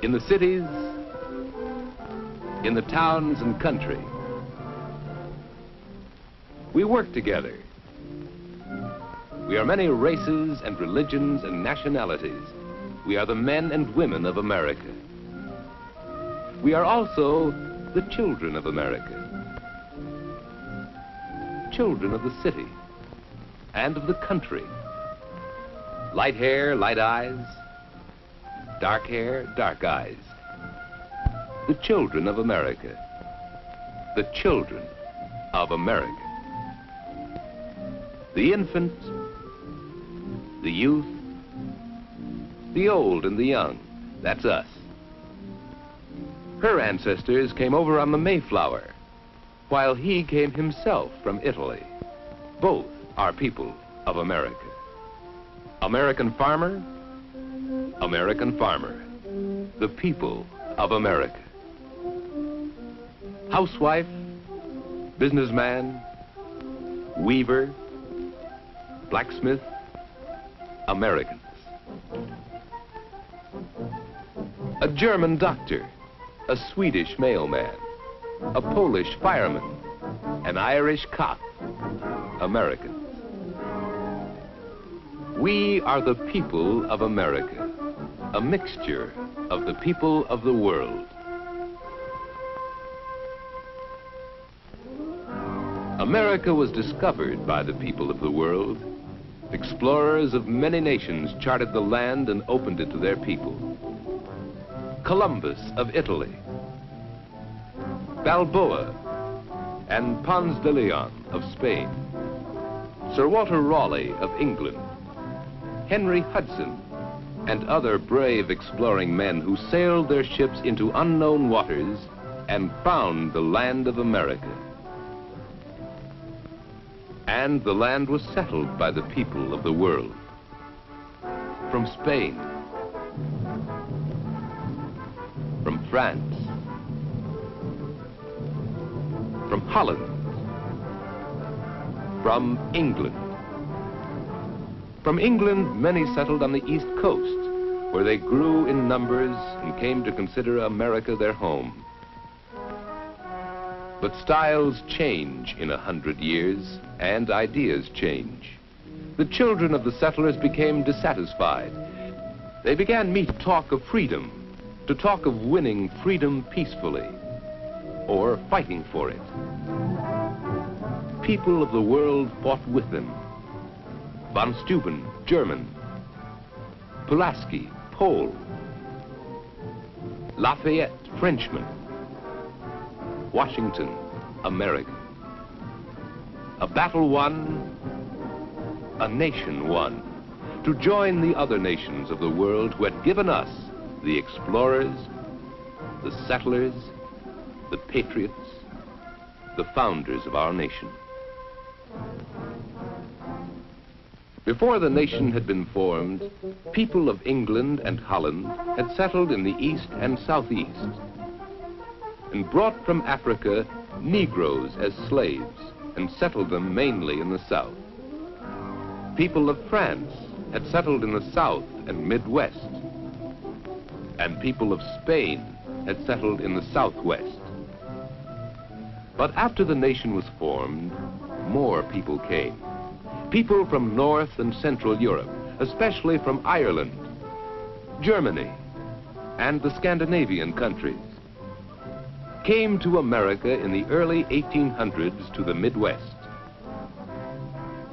in the cities, in the towns and country. We work together. We are many races and religions and nationalities. We are the men and women of America. We are also the children of America. Children of the city and of the country. Light hair, light eyes. Dark hair, dark eyes. The children of America. The children of America. The infant, the youth, the old and the young. That's us. Her ancestors came over on the Mayflower, while he came himself from Italy. Both are people of America. American farmer, American farmer. The people of America. Housewife, businessman, weaver, blacksmith, Americans. A German doctor, a Swedish mailman, a Polish fireman, an Irish cop, Americans. We are the people of America, a mixture of the people of the world. America was discovered by the people of the world. Explorers of many nations charted the land and opened it to their people. Columbus of Italy, Balboa and Ponce de Leon of Spain, Sir Walter Raleigh of England, Henry Hudson, and other brave exploring men who sailed their ships into unknown waters and found the land of America. And the land was settled by the people of the world. From Spain, from France, from Holland, from England. From England, many settled on the East Coast, where they grew in numbers and came to consider America their home. But styles change in 100 years, and ideas change. The children of the settlers became dissatisfied. They began to talk of freedom, to talk of winning freedom peacefully, or fighting for it. People of the world fought with them. Von Steuben, German. Pulaski, Pole. Lafayette, Frenchman. Washington, American. A battle won, a nation won, to join the other nations of the world who had given us the explorers, the settlers, the patriots, the founders of our nation. Before the nation had been formed, people of England and Holland had settled in the east and southeast, and brought from Africa Negroes as slaves and settled them mainly in the south. People of France had settled in the south and Midwest, and people of Spain had settled in the southwest. But after the nation was formed, more people came. People from North and Central Europe, especially from Ireland, Germany, and the Scandinavian countries, came to America in the early 1800s to the Midwest.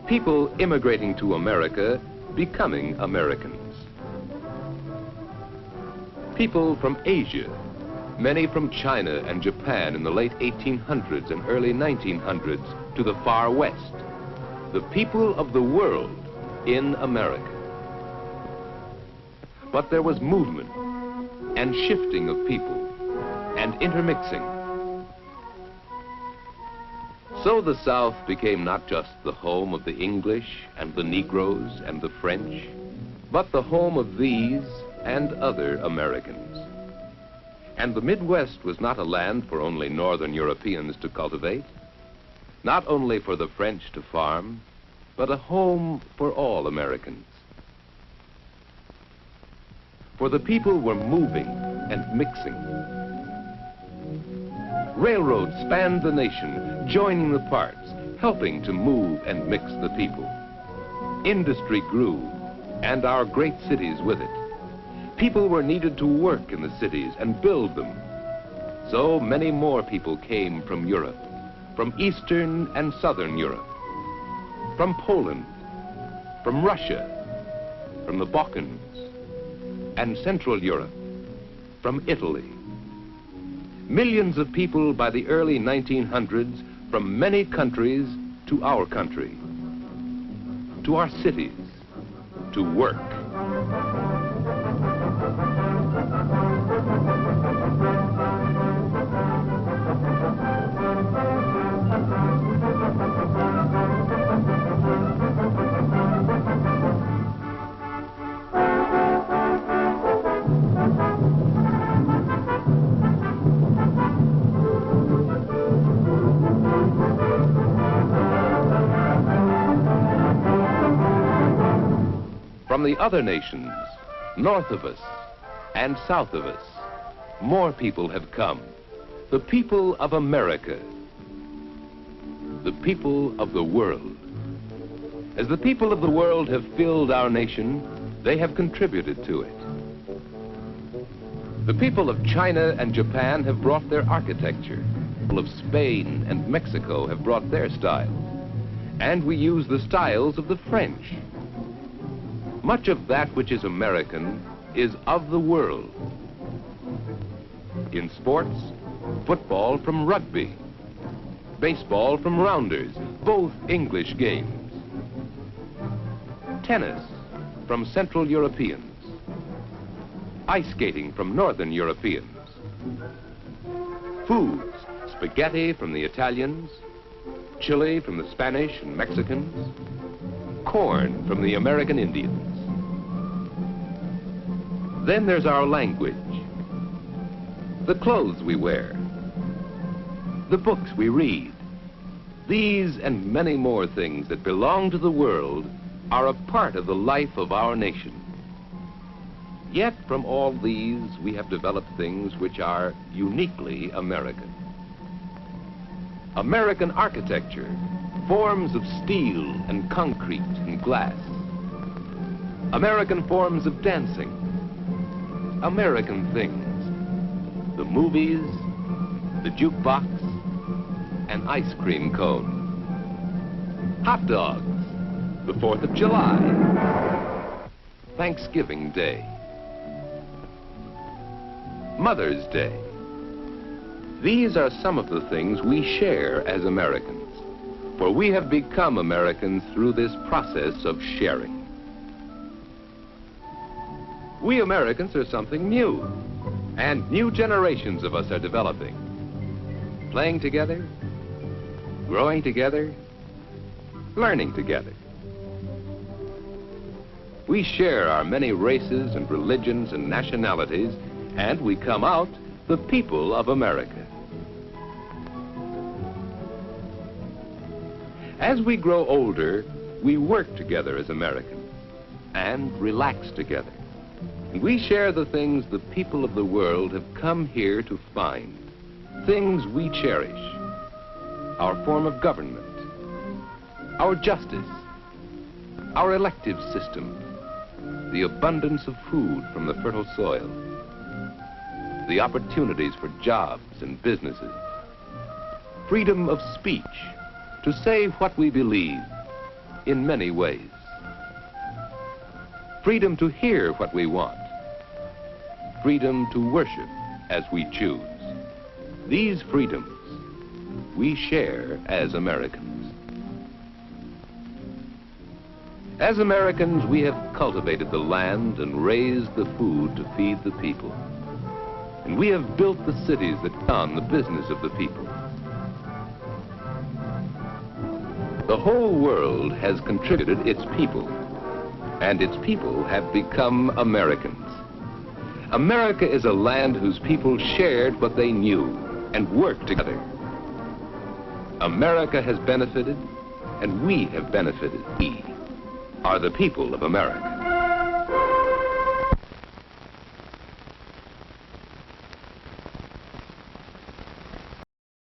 People immigrating to America, becoming Americans. People from Asia, many from China and Japan in the late 1800s and early 1900s to the far west. The people of the world in America. But there was movement and shifting of people and intermixing. So the South became not just the home of the English and the Negroes and the French, but the home of these and other Americans. And the Midwest was not a land for only Northern Europeans to cultivate, not only for the French to farm, but a home for all Americans. For the people were moving and mixing. Railroads spanned the nation, joining the parts, helping to move and mix the people. Industry grew, and our great cities with it. People were needed to work in the cities and build them. So many more people came from Europe, from Eastern and Southern Europe, from Poland, from Russia, from the Balkans, and Central Europe, from Italy. Millions of people by the early 1900s from many countries to our country, to our cities, to work. From the other nations, north of us and south of us, more people have come. The people of America. The people of the world. As the people of the world have filled our nation, they have contributed to it. The people of China and Japan have brought their architecture. The people of Spain and Mexico have brought their style. And we use the styles of the French. Much of that which is American is of the world. In sports, football from rugby, baseball from rounders, both English games. Tennis from Central Europeans, ice skating from Northern Europeans. Foods, spaghetti from the Italians, chili from the Spanish and Mexicans, corn from the American Indians. Then there's our language, the clothes we wear, the books we read. These and many more things that belong to the world are a part of the life of our nation. Yet from all these, we have developed things which are uniquely American. American architecture, forms of steel and concrete and glass. American forms of dancing. American things, the movies, the jukebox, and ice cream cone. Hot dogs, the 4th of July, Thanksgiving Day, Mother's Day. These are some of the things we share as Americans, for we have become Americans through this process of sharing. We Americans are something new, and new generations of us are developing. Playing together, growing together, learning together. We share our many races and religions and nationalities, and we come out the people of America. As we grow older, we work together as Americans and relax together. And we share the things the people of the world have come here to find, things we cherish, our form of government, our justice, our elective system, the abundance of food from the fertile soil, the opportunities for jobs and businesses, freedom of speech to say what we believe in many ways, freedom to hear what we want, freedom to worship as we choose. These freedoms we share as Americans. As Americans, we have cultivated the land and raised the food to feed the people. And we have built the cities that run the business of the people. The whole world has contributed its people, and its people have become Americans. America is a land whose people shared what they knew and worked together. America has benefited, and we have benefited. We are the people of America.